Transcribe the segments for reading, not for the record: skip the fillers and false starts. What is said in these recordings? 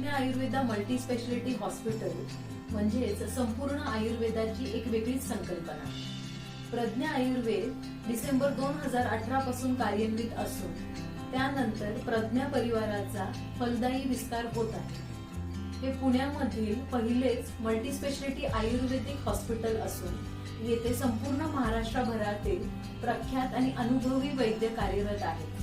Pragya Ayurveda multi speciality hospital म्हणजेच संपूर्ण आयुर्वेदाची एक वेगळीच संकल्पना. प्रज्ञा आयुर्वेद डिसेंबर 2018 पासून कार्यान्वित असून त्यानंतर प्रज्ञा परिवाराचा फलदायी विस्तार होत आहे. हे पुण्यामधील पहिलेच मल्टी स्पेशालिटी आयुर्वेदिक हॉस्पिटल असून येथे संपूर्ण महाराष्ट्रभरातील प्रख्यात आणि अनुभवी वैद्य कार्यरत आहेत.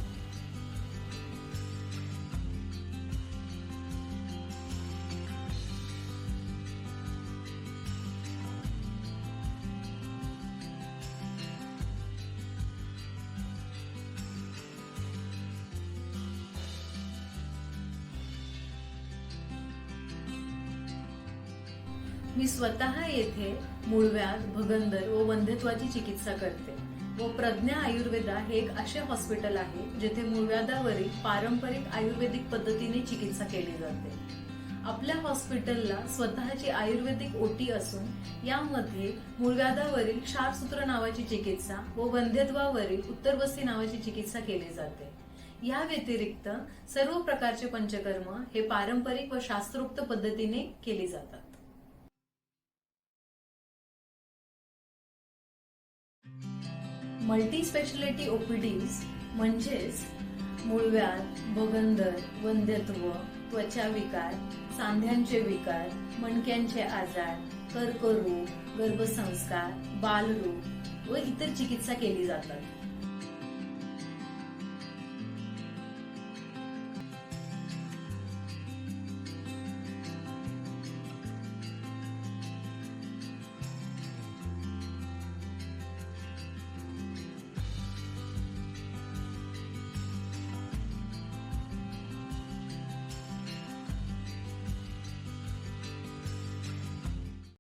मी स्वतः येथे मूळव्याध, भगंदर व वंध्यत्वाची चिकित्सा करते व प्रज्ञा आयुर्वेदा हे एक असे हॉस्पिटल आहे जेथे मूळव्याधावरील पारंपरिक आयुर्वेदिक पद्धतीने चिकित्सा केली जाते. आपल्या हॉस्पिटलला स्वतःची आयुर्वेदिक ओटी असून यामध्ये मूळव्याधावरील क्षारसूत्र नावाची चिकित्सा व वंध्यत्वावरील उत्तरवस्ती नावाची चिकित्सा केली जाते. या व्यतिरिक्त सर्व प्रकारचे पंचकर्म हे पारंपरिक व शास्त्रोक्त पद्धतीने केली जातात. मल्टी स्पेशालिटी ओपीडीज म्हणजेच मूळव्याध, भगंदर, वंध्यत्व, त्वचा विकार, सांध्यांचे विकार, मणक्यांचे आजार, कर्करोग, गर्भसंस्कार, बालरोग व इतर चिकित्सा केली जातात.